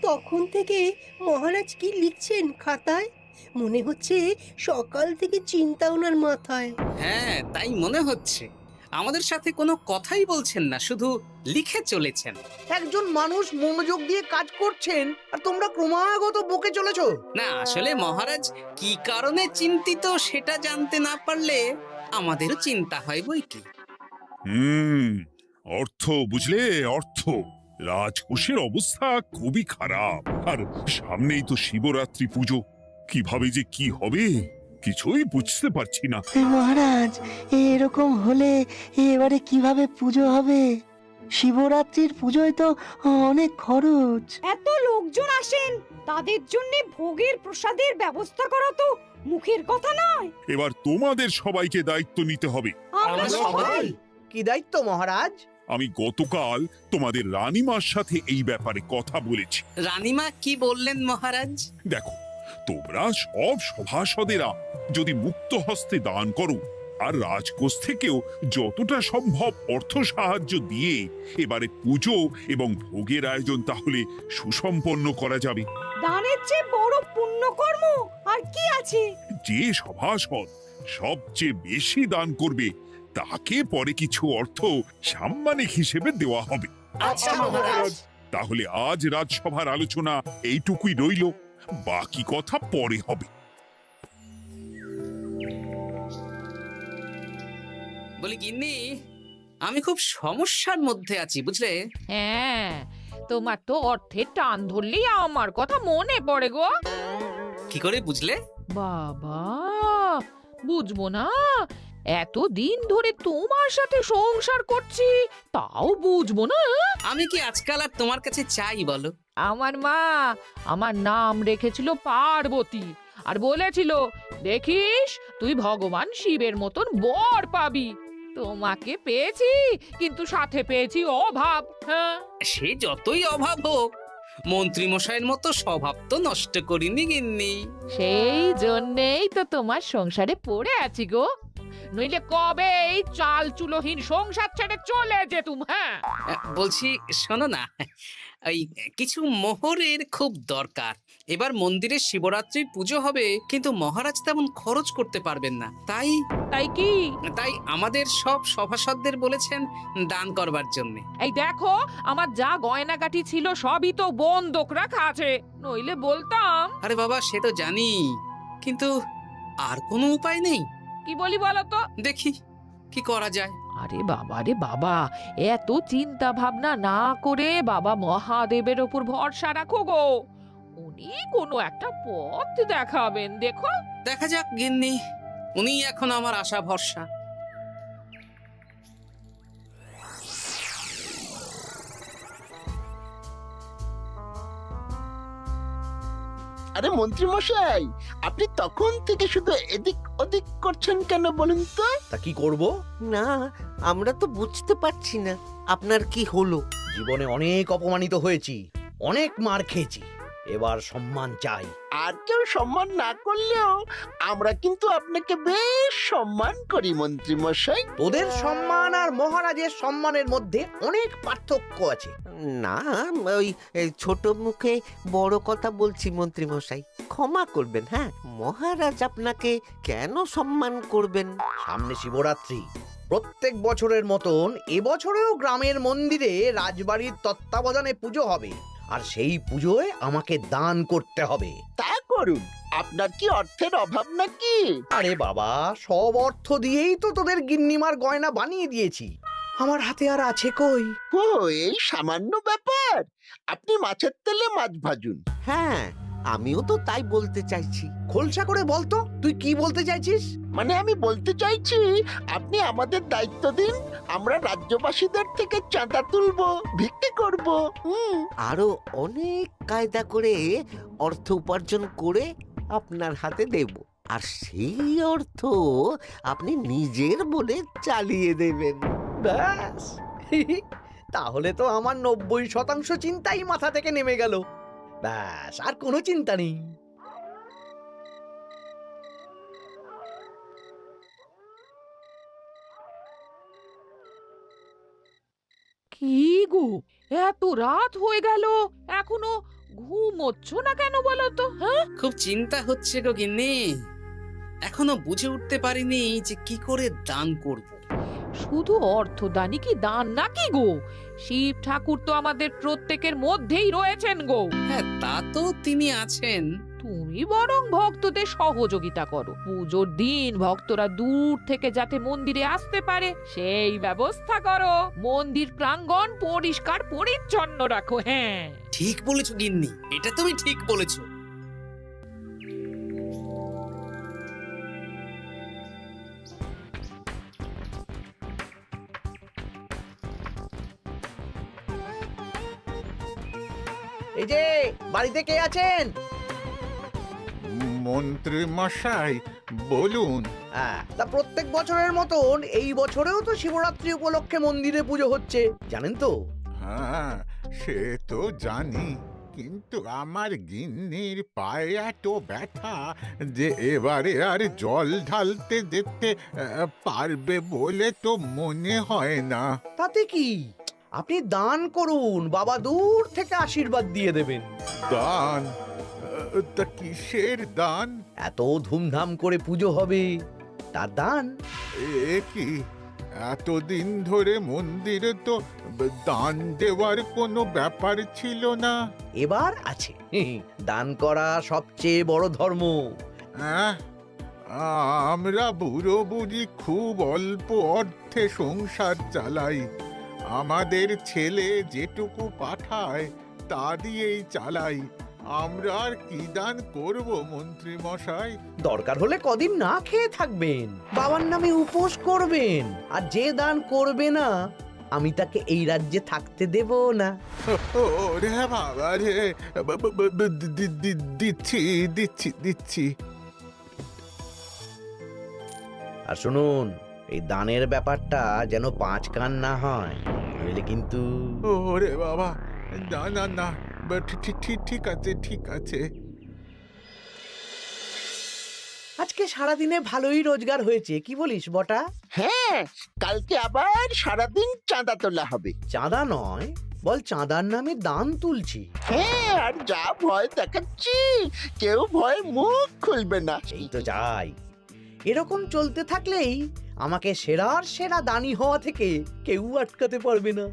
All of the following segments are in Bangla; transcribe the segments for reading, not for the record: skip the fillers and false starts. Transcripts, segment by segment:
তখন থেকে মহারাজ কি লিখছেন খাতায়? মনে হচ্ছে সকাল থেকে চিন্তা ওনার মাথায়। হ্যাঁ, তাই মনে হচ্ছে। আমাদের সাথে কোনো কথাই বলছেন না, শুধু লিখে চলেছেন। একজন মানুষ মনোযোগ দিয়ে কাজ করছেন আর তোমরা ক্রমাগত বকে চলেছো। না, আসলে মহারাজ কি কারণে চিন্তিত সেটা জানতে না পারলে আমাদেরও চিন্তা হয় বই কি। হুম অর্থ বুঝলে, অর্থ। রাজকোষের অবস্থা খুবই খারাপ, আর সামনেই তো শিবরাত্রি পুজো। কিভাবে যে কি হবে কিছুই বুঝতে পারছি না। মহারাজ, এরকম হলে এবারে কিভাবে পুজো হবে? শিবরাত্রির পুজোয় তো অনেক খরচ। এত লোকজন আসেন, তাদের জন্য ভোগের প্রসাদের ব্যবস্থা করা তো মুখের কথা নয়। এবার তোমাদের সবাইকে দায়িত্ব নিতে হবে। আমরা সবাই কি দায়িত্ব মহারাজ? আমি গতকাল তোমাদের রানীমার সাথে এই ব্যাপারে কথা বলেছি। রানীমা কি বললেন মহারাজ? দেখো, তোমরা সব সভাসদেরা যদি মুক্ত হস্তে দান করো, আর রাজকোষ থেকেও যতটা সম্ভব অর্থ সাহায্য দিয়ে এবারে পুজো এবং ভোগের আয়োজন তাহলে সুসম্পন্ন করা যাবে। দানের চেয়ে বড় পুণ্যকর্ম আর কি আছে? যে সভাসদ সবচেয়ে বেশি দান করবে তাকে পরে কিছু অর্থ সাম্মানিক হিসেবে দেওয়া হবে। আচ্ছা মহারাজ। তাহলে আজ রাজসভার আলোচনা এইটুকুই রইল, বাকি কথা পরে হবে। বলি গিন্নি, আমি খুব সমস্যার মধ্যে আছি বুঝলে। হ্যাঁ, তোমার তো অর্থের টান ধরলেই আমার কথা মনে পড়ে গো। কি করে বুঝলে? বাবা, বুঝবো না? এতদিন ধরে তোমার সাথে সংসার করছি, তাও বুঝবো না? আমি কি আজকাল আর তোমার কাছে চাই বলো? আমার মা আমার নাম রেখেছিল পার্বতী, আর বলেছিল দেখিস তুই ভগবান শিবের মতন বর পাবি। তোমাকে পেয়েছি, কিন্তু সাথে পেয়েছি অভাব। হ্যাঁ, সে যতই অভাব হোক, মন্ত্রী মশাইয়ের মতো স্বভাব তো নষ্ট করিনি গিন্নি। সেই জন্যেই তো তোমার সংসারে পড়ে আছি গো, নইলে কবে এই চাল চুলোহীন সংসার ছেড়ে চলে যেতুম। হ্যাঁ, বলছি শোনো না, ওই কিছু মোহরের খুব দরকার। এবার মন্দিরে শিবরাত্রির পুজো হবে, কিন্তু মহারাজ তেমন খরচ করতে পারবেন না। তাই তাই কি? তাই আমাদের সব সভাসদদের বলেছেন দান করবার জন্য। এই দেখো, আমার যা গয়নাগাটি ছিল সবই তো বন্ধক রাখা আছে, নইলে বলতাম। আরে বাবা, সে তো জানি, কিন্তু আর কোনো উপায় নেই। কি বলি বলো তো? দেখি কি করা যায়। আরে বাবা রে বাবা, এত চিন্তা ভাবনা না করে বাবা মহাদেবের ওপর ভরসা রাখো গো, উনি কোনো একটা পথ দেখাবেন। দেখো, দেখা যাক গিন্নি, উনি এখন আমার আশা ভরসা। আরে মন্ত্রী মশাই, আপনি তখন থেকে শুধু এদিক ওদিক করছেন কেন বলুন তো? তা কি করব? না, আমরা তো বুঝতে পারছি না আপনার কি হলো। জীবনে অনেক অপমানিত হয়েছি, অনেক মার খেয়েছি, এবার সম্মান চাই। আর কেউ সম্মান না করলেও আমরা কিন্তু আপনাকে বেশ সম্মান করি মন্ত্রী মশাই। তোদের সম্মান আর মহারাজের সম্মানের মধ্যে অনেক পার্থক্য আছে। না, ওই ছোট মুখে বড় কথা বলছি মন্ত্রী মশাই, ক্ষমা করবেন। হ্যাঁ, মহারাজ আপনাকে কেন সম্মান করবেন? সামনে শিবরাত্রি, প্রত্যেক বছরের মতন এবছরেও গ্রামের মন্দিরে রাজবাড়ির তত্ত্বাবধানে পুজো হবে, আর সেই পুজোয় আমাকে দান করতে হবে। তা করুন, আপনার কি অর্থের অভাব নাকি? আরে বাবা, সব অর্থ দিয়েই তো তোদের গিন্নিমার গয়না বানিয়ে দিয়েছি, আমার হাতে আর আছে কই? ও, এই সামান্য ব্যাপার। আপনি মাছের তেলে মাছ ভাজুন। হ্যাঁ, আমিও তো তাই বলতে চাইছি। খোলসা করে বলতো তুই কি বলতে চাইছিস? মানে আমি বলতে চাইছি, আপনি আমাদের দায়িত্ব দিন, আমরা রাজ্যবাসীদের থেকে চাঁদা তুলবো, ভিক্ষে করব। আরো অনেক কায়দা করে অর্থ উপার্জন করে আপনার হাতে দেব, আর সেই অর্থ আপনি নিজের বলে চালিয়ে দেবেন। ব্যাস, তাহলে তো আমার 90% চিন্তাই মাথা থেকে নেমে গেল। ব্যাস, আর কোনো চিন্তা নেই। কি গো, এত রাত হয়ে গেল, এখনো ঘুমোচ্ছ না কেন বলো তো? হ্যাঁ, খুব চিন্তা হচ্ছে গো গিন্নি, এখনো বুঝে উঠতে পারিনি যে কি করে দান করব। শুধু অর্থদানই কি দান নাকি গো? শিব ঠাকুর তো আমাদের প্রত্যেকের মধ্যেই রয়েছেন গো। হ্যাঁ, তা তো তিনি আছেন। তুমি বরং ভক্তদের সহযোগিতা করো। পুজোর দিন ভক্তরা দূর থেকে যাতে মন্দিরে আসতে পারে সেই ব্যবস্থা করো। মন্দির প্রাঙ্গণ পরিষ্কার পরিচ্ছন্ন রাখো। হ্যাঁ, ঠিক বলেছো গিন্নি, এটা তুমি ঠিক বলেছো। এই যে বাড়িতে কে আছেন? মন্ত্রী মশাই বলুন। হ্যাঁ, তা প্রত্যেক বছরের মতন এই বছরেও তো শিবরাত্রি উপলক্ষে মন্দিরে পুজো হচ্ছে, জানেন তো? হ্যাঁ, সে তো জানি, কিন্তু আমার গিন্নির পায়ে এত ব্যথা যে এবারে আর জল ঢালতে যেতে পারবে বলে তো মনে হয় না। তাতে কি, আপনি দান করুন, বাবা দূর থেকে আশীর্বাদ দিয়ে দেবেন। দান? তা কিসের দান? এত ধুমধাম করে পুজো হবে, তার দান। এ কি, এতদিন ধরে মন্দিরে তো দান দেওয়ার কোনো ব্যাপার ছিল না। এবার আছে। দান করা সবচেয়ে বড় ধর্ম। আহ, আমরা বুড়ো বুড়ি খুব অল্প অর্থে সংসার চালাই। আমাদের ছেলে যেটুকু পাঠায় তা দিয়েই চালাই। আমরা আর কি দান করব মন্ত্রী মশাই? দরকার হলে কদিন না খেয়ে থাকবেন, বাবার নামে উপোস করবেন, আর যে দান করবে না আমি তাকে এই রাজ্যে থাকতে দেব না। ওরে বাবা রে, দিচ্ছি দিচ্ছি দিচ্ছি। আর শুনুন, এই দানের ব্যাপারটা যেন 5 কান না হয়, নইলে কিন্তু। ওরে বাবা, না না না, ঠিক আছে ঠিক আছে। আজকে সারাদিনে ভালোই রোজগার হয়েছে, কি বলিস বটা? হ্যাঁ, কালকে আবার সারাদিন চাঁদা তোলা হবে। চাঁদা নয়, বল চাঁদার নামে দান তুলছি। হ্যাঁ, আর যা ভয় দেখাচ্ছি, কেউ ভয় মুখ খুলবে না। এই তো যাই, এরকম চলতে থাকলেই আমাকে সেরার সেরা দানি হওয়া থেকে কেউ আটকাতে পারবে না।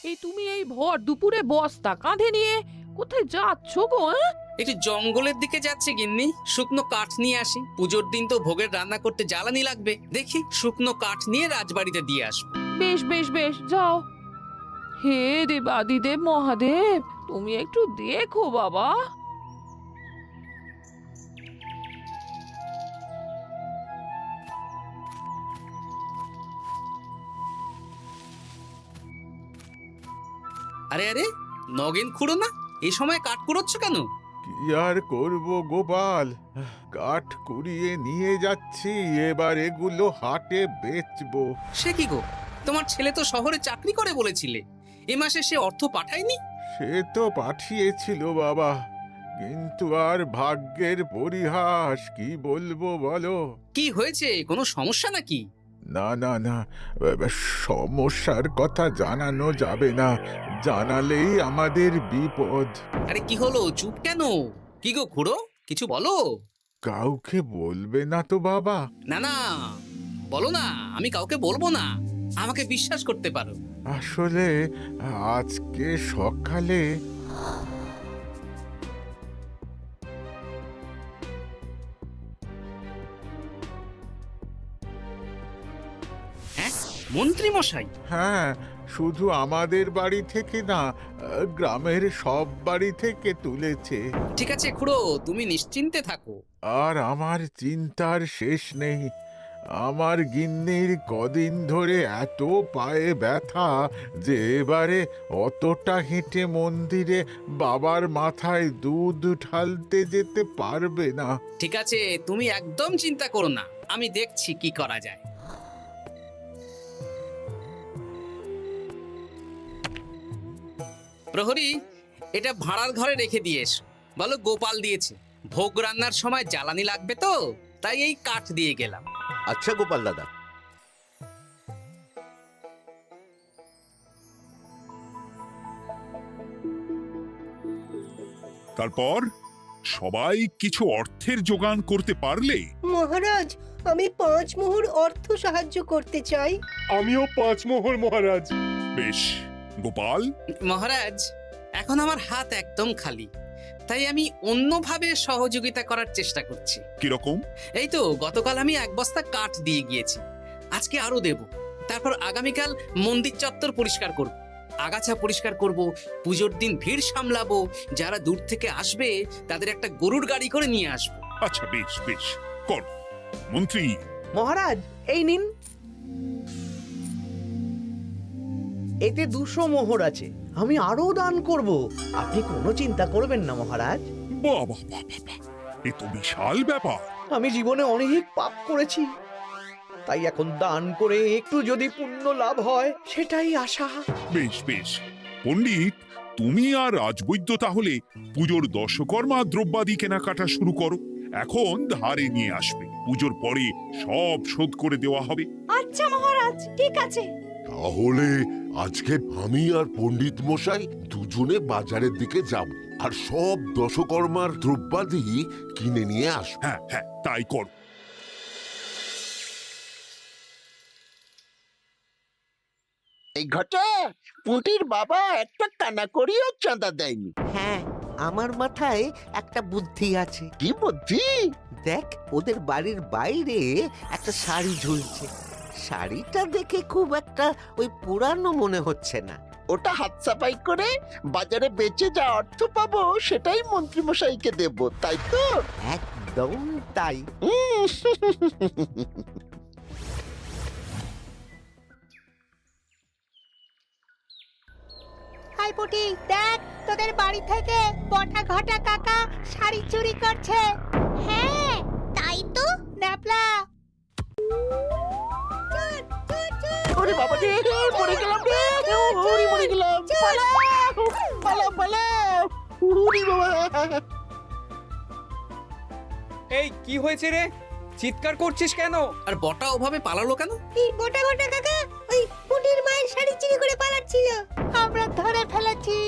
এই তুমি এই ভর দুপুরে বস্তা কাঁধে নিয়ে কোথায় যাচ্ছ গো? হ্যাঁ? একটু জঙ্গলের দিকে যাচ্ছে গিন্নি, শুকনো কাঠ নিয়ে আসি। পুজোর দিন তো ভোগের রান্না করতে জ্বালানি লাগবে, দেখি শুকনো কাঠ নিয়ে রাজবাড়িতে দিয়ে আসবো। বেশ বেশ বেশ, যাও। হে দেবাদিদেব মহাদেব, তুমি একটু দেখো বাবা। আরে আরে, নগেন খুঁড়ো না, এই সময় কাঠ কুড়োচ্ছ কেন? কি আর করব গোপাল, কাঠ কুড়িয়ে নিয়ে যাচ্ছি, এবার এগুলো হাটে বেচবো। সে কি গো, তোমার ছেলে তো শহরে চাকরি করে বলেছিলে, এ মাসে সে অর্থ পাঠায়নি? সে তো পাঠিয়েছিল বাবা, কিন্তু আর ভাগ্যের পরিহাস, কি বলবো বলো। কি হয়েছে, কোনো সমস্যা নাকি? না না না, সমস্যার কথা জানানো যাবে না, জানালেই আমাদের বিপদ। আরে কি হলো, চুপ কেন? কি গো খুড়ো, কিছু বলো। কাউকে বলবে না তো বাবা? না না, বলো না, আমি কাউকে বলবো না, আমাকে বিশ্বাস করতে পারো। আসলে আজকে সকালে হ্যাঁ, মন্ত্রী মশাই? হ্যাঁ, শুধু আমাদের বাড়ি থেকে না, গ্রামের সব বাড়ি থেকে তুলেছে। ঠিক আছে খুড়ো, তুমি নিশ্চিন্তে থাকো। আর আমার চিন্তার শেষ নেই। আমার গিন্নির কদিন ধরে এত পায়ে ব্যথা যে এবারে অতটা হেঁটে মন্দিরে বাবার মাথায় দুধ ঢালতে যেতে পারবে না। ঠিক আছে, তুমি একদম চিন্তা করো না, আমি দেখছি কি করা যায়। প্রহরী, এটা ভাড়ার ঘরে রেখে দিয়ে এসো, বলো গোপাল দিয়েছে। ভোগ রান্নার সময় জ্বালানি লাগবে তো, তাই এই কাঠ দিয়ে গেলাম। আচ্ছা গোপাল দাদা। তারপর সবাই কিছু অর্থের যোগান করতে পারলে মহারাজ, আমি 5 মোহর অর্থ সাহায্য করতে চাই। আমিও 5 মোহর মহারাজ। বেশ। গোপাল, মহারাজ, এখন আমার হাত একদম খালি, তাই আমি অন্যভাবে সহযোগিতা করার চেষ্টা করছি। কিরকম? এই তো গতকাল আমি 1 বস্তা কাঠ দিয়ে গিয়েছি, আজকে আরো দেব। তারপর আগামীকাল মন্দির চত্বর পরিষ্কার করব, আগাছা পরিষ্কার করব, পুজোর দিন ভিড় সামলাবো, যারা দূর থেকে আসবে তাদের একটা গরুর গাড়ি করে নিয়ে আসবো। আচ্ছা, বেশ বেশ, কর। মন্ত্রী, মহারাজ এই নিন, এতে 200 মোহর আছে। আমি আরো দান করব, আপনি কোনো চিন্তা করবেন না মহারাজ। বাহ বাহ বাহ বাহ বাহ, এ তো বিশাল ব্যাপার। আমি জীবনে অনেক পাপ করেছি, তাই এখন দান করে একটু যদি পুণ্য লাভ হয় সেটাই আশা। বেশ বেশ। পণ্ডিত, তুমি আর রাজবৈদ্য তাহলে পুজোর দশকর্মা দ্রব্যাদি কেনাকাটা শুরু করো। এখন ধারে নিয়ে আসবে, পুজোর পরে সব শোধ করে দেওয়া হবে। আচ্ছা মহারাজ, ঠিক আছে। তাহলে আজকে আমি আর পণ্ডিত মশাই দুজনে বাজারের দিকে যাব আর সব দশকর্মার দ্রব্যাদি কিনে নিয়ে আসব। হ্যাঁ হ্যাঁ, তাই কর। এই ঘটা পুঁটির বাবা একটা কানা করিও চাঁদা দেয়নি। হ্যাঁ, আমার মাথায় একটা বুদ্ধি আছে। কি বুদ্ধি? দেখ, ওদের বাড়ির বাইরে একটা শাড়ি ঝুলছে। শাড়িটা দেখে খুব একটা ওই পুরানো মনে হচ্ছে না। ওটা হাত সাফাই করে বাজারে বেচে যা অর্থ পাবো সেটাই মন্ত্রী মশাইকে দেব, তাই তো? একদম তাই। হাই পুটি, দেখ তোদের বাড়ি থেকে বটা ঘটা কাকা শাড়ি চুরি করছে। হ্যাঁ তাই তো। ন্যাপলা, ওরে বাবা রে, মরে গেলাম রে, ওরে মরে গেলাম। পালাও পালাও পালাও, ওরে বাবা। এই কি হয়েছে রে? চিৎকার করছিস কেন? আর বটা ওভাবে পালালো কেন? এই বটা ঘটা কাকা ওই পুটির মায়ের শাড়ি চুরি করে পালাচ্ছিল, আমরা ধরে ফেলেছি।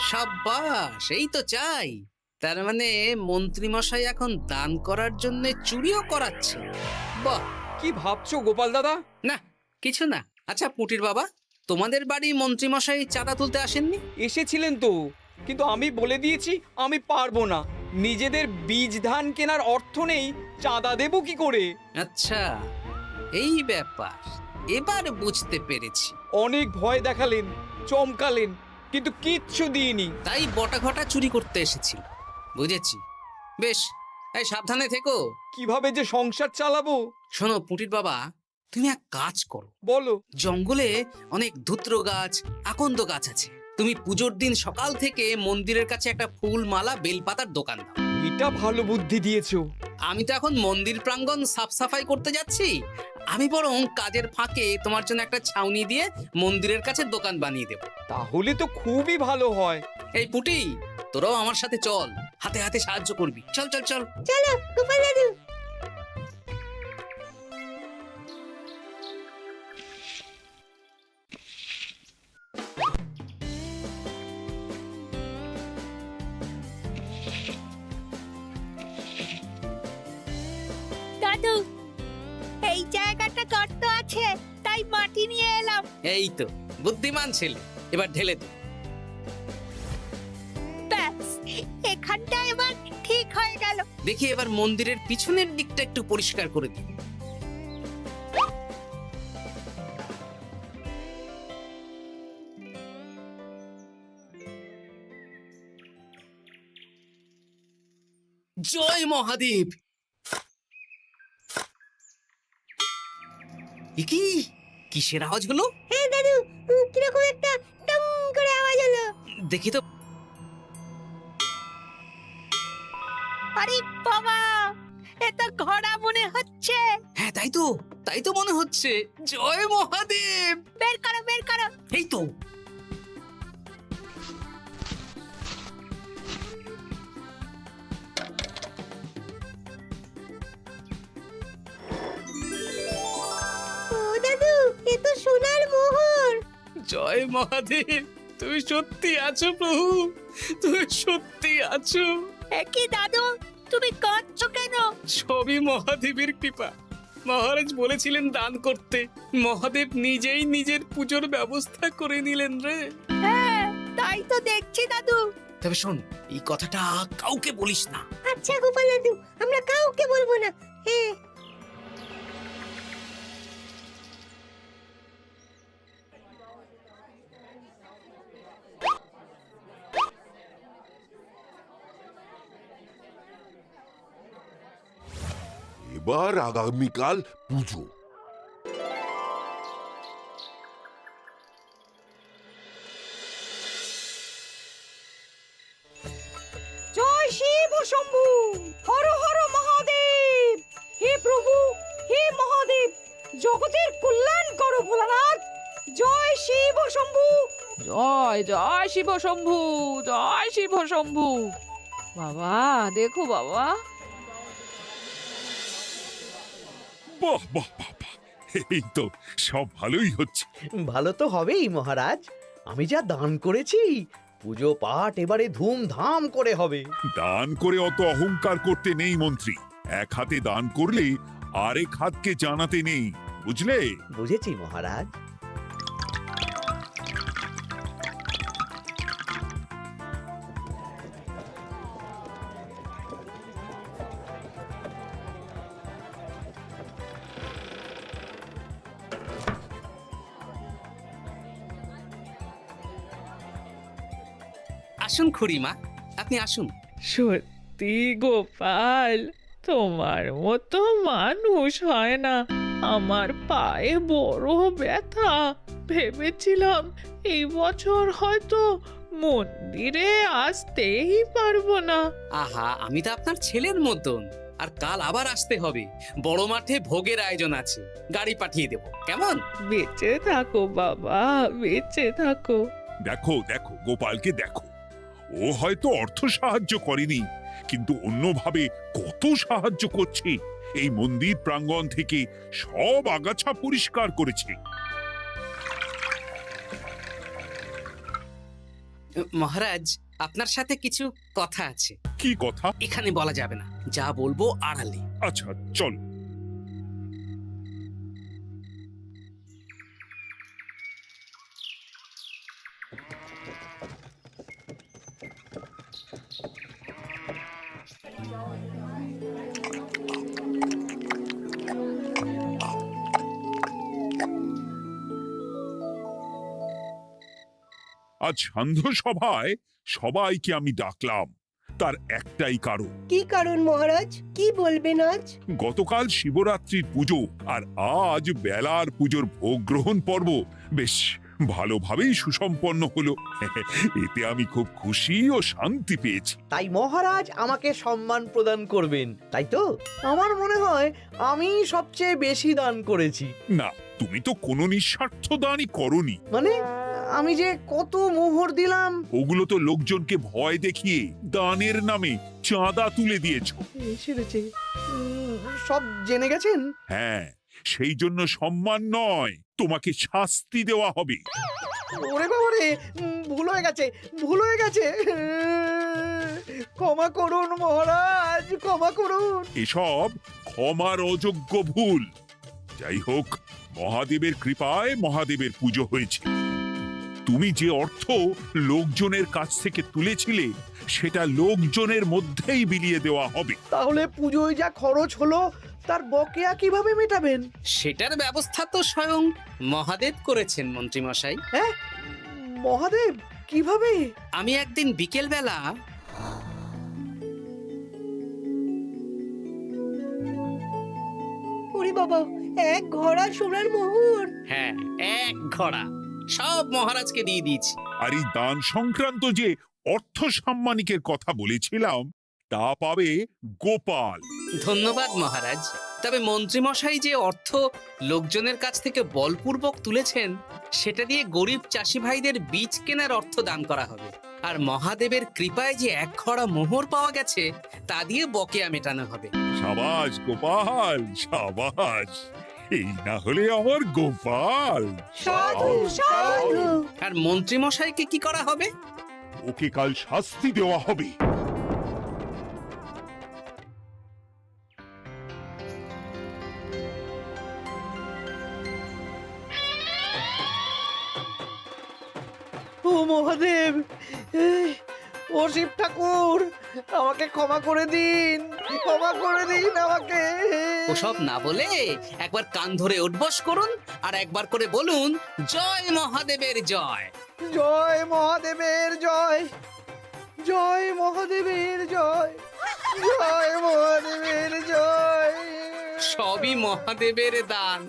সাব্বাস, এই তো চাই। তার মানে মন্ত্রী মশাই এখন দান করার জন্য চুরিও করাচ্ছে। বাহ! কি ভাবছো গোপাল দাদা? না, কিছু না। আচ্ছা পুটির বাবা, তোমাদের বাড়ি মন্ত্রী মশাই চাঁদা তুলতে আসেননি? এসেছিলেন তো, কিন্তু আমি বলে দিয়েছি আমি পারবো না। নিজেদের বীজ ধান কেনার অর্থ নেই, চাঁদা দেবো কি করে? আচ্ছা, এই ব্যাপার, এবার বুঝতে পেরেছি। অনেক ভয় দেখালেন, চমকালেন, কিন্তু কিচ্ছু দিইনি। তাই বটা ঘটা চুরি করতে এসেছিল, বুঝেছি। বেশ, এই সাবধানে থেকো। কিভাবে যে সংসার চালাবো? শোনো পুটির বাবা, তুমি এক কাজ করো। বলো। জঙ্গলে অনেক ধুত্র গাছ, আকন্দ গাছ আছে। তুমি পুজোর দিন সকাল থেকে মন্দিরের কাছে একটা ফুল মালা বেলপাতার দোকান দাও। এটা ভালো বুদ্ধি দিয়েছো। আমি তো এখন মন্দির প্রাঙ্গণ সাফ সাফাই করতে যাচ্ছি, আমি বরং কাজের ফাঁকে তোমার জন্য একটা ছাউনি দিয়ে মন্দিরের কাছে দোকান বানিয়ে দেব। তাহলে তো খুবই ভালো হয়। এই পুটি, তোরাও আমার সাথে চল, হাতে হাতে সাহায্য করবি। চল চল চল। চলো গোপাল দাদু। দাদু, এই জায়গাটা গর্ত আছে, তাই মাটি নিয়ে এলাম। এই তো বুদ্ধিমান ছেলে, এবার ঢেলে দে। ব্যাস, এখানটা এবার ঠিক হয়ে গেল। দেখি এবার মন্দিরের পিছনের দিকটা একটু পরিষ্কার করে দিই। জয় মহাদেব। কি কিসের আওয়াজ হলো? হ্যাঁ দাদু, কিরকম একটা টং করে আওয়াজ হলো। দেখি তো। আরে বাবা, এটা ঘোড়া মনে হচ্ছে। হ্যাঁ তাই তো মনে হচ্ছে। জয় মহাদেব। বের করো বের করো। এই তো। ও দাদু, এ তো সোনার মোহর। জয় মহাদেব। তুমি সত্যি আছো প্রভু, তুমি সত্যি আছো। একই দাদু, তুমি কাঁদছো কেন? সবই মহাদেবের কৃপা। মহারাজ বলেছিলেন দান করতে, মহাদেব নিজেই নিজের পুজোর ব্যবস্থা করে নিলেন রে। হ্যাঁ, তাই তো দেখছি দাদু। তবে শোন, এই কথাটা কাউকে বলিস না। আচ্ছা গোপাল দাদু, আমরা কাউকে বলবো না। হ্যাঁ। এবার আগামীকাল পুজো। জয় শিব শম্ভু, হর হর মহাদেব। হে প্রভু, হে মহাদেব, জগতের কল্যাণ করো ভোলানাথ। জয় শিব শম্ভু। জয় জয় শিব শম্ভু, জয় শিব শম্ভু। বাবা দেখো বাবা, বাহ বাহ বাহ বাহ, এই তো সব ভালোই হচ্ছে। ভালো তো হবেই মহারাজ। আমি যা দান করেছি, পুজো পাঠ এবারে ধুমধাম করে হবে। দান করে অত অহংকার করতে নেই মন্ত্রী। এক হাতে দান করলে আরেক হাতকে জানাতে নেই, বুঝলে? বুঝেছি মহারাজ। আসুন খুড়িমা, আপনি আসুন। সত্যি গোপাল, তোমার মতো মানুষ হয় না। আমার পায়ে বড় ব্যথা, ভেবেছিলাম এই বছর হয়তো মন্দিরে আসতেই পারবো না। আহা, আমি তো আপনার ছেলের মতন। আর কাল আবার আসতে হবে, বড় মাঠে ভোগের আয়োজন আছে, গাড়ি পাঠিয়ে দেব, কেমন? বেঁচে থাকো বাবা, বেঁচে থাকো। দেখো দেখো গোপালকে দেখো, ও হয়তো অর্থ সাহায্য করেনি, কিন্তু অন্যভাবে কত সাহায্য করছে। এই মন্দির প্রাঙ্গণ থেকে সব আগাছা পরিষ্কার করেছে। মহারাজ, আপনার সাথে কিছু কথা আছে। কি কথা? এখানে বলা যাবে না, যা বলবো আড়ালে। আচ্ছা চল। আজ সান্ধ্য সভায় সবাইকে আমি ডাকলাম, তার একটাই কারণ। কি কারণ মহারাজ? কি বলবেন আজ? গতকাল শিবরাত্রির পুজো আর আজ বেলার পুজোর ভোগ গ্রহণ পর্ব বেশ ভালোভাবেই সুসম্পন্ন হলো। এতে আমি খুব খুশি ও শান্তি পেয়েছি। তাই মহারাজ আমাকে সম্মান প্রদান করবেন, তাই তো? আমার মনে হয় আমি সবচেয়ে বেশি দান করেছি। না, তুমি তো কোনো নিঃস্বার্থ দানই করনি। মানে আমি যে কত মোহর দিলাম। ওগুলো তো লোকজনকে ভয় দেখিয়ে দানের নামে চাঁদা তুলে দিয়েছো। সেরেছে, সব জেনে গেছেন। হ্যাঁ, সেই জন্য সম্মান নয়, তোমাকে শাস্তি দেওয়া হবে। ওরে বাবা রে, ভুল হয়ে গেছে, ভুল হয়ে গেছে। ক্ষমা করুন মহারাজ, ক্ষমা করুন। এসব ক্ষমার অযোগ্য ভুল। যাই হোক, মহাদেবের কৃপায় মহাদেবের পুজো হয়েছে। তুমি যে অর্থ লোকজনের কাছ থেকে তুলেছিলে সেটা লোকজনের মধ্যেই বিলিয়ে দেওয়া হবে। তাহলে পুজোয় যা খরচ হলো তার বকেয়া কিভাবে মেটাবেন? সেটার ব্যবস্থা তো স্বয়ং মহাদেব করেছেন মন্ত্রী মশাই। হ্যাঁ, মহাদেব কিভাবে? আমি একদিন বিকেল বেলা ওরে বাবা, এক ঘোড়া সোনার মোহর। হ্যাঁ, এক ঘোড়া সব মহারাজকে দিয়ে দিয়েছি। আর এই দান সংক্রান্ত যে অর্থ সাম্মানিকের কথা বলেছিলাম তা পাবে গোপাল। ধন্যবাদ মহারাজ। তবে মন্ত্রী মশাই যে অর্থ লোকজনের কাছ থেকে বলপূর্বক তুলেছেন সেটা দিয়ে গরিব চাষি ভাইদের বীজ কেনার অর্থ দান করা হবে। আর মহাদেবের কৃপায় যে এক খড়া মোহর পাওয়া গেছে তা দিয়ে বকেয়া মেটানো হবে। সাবাস গোপাল, সাবাস। এই না হলে আমার গোপাল। সাধু সাধু আর মন্ত্রী মশাইকে কি করা হবে? ওকে কাল শাস্তি দেওয়া হবে। ও মহাদেব, ও শিব ঠাকুর, আমাকে ক্ষমা করে দিন, ক্ষমা করে দিন আমাকে। ওসব না বলে একবার কান ধরে উঠবস করুন আর একবার করে বলুন, জয় মহাদেবের জয়। জয় মহাদেবের জয়, জয় মহাদেবের জয়, জয় মহাদেবের জয়। সবই মহাদেবের দান।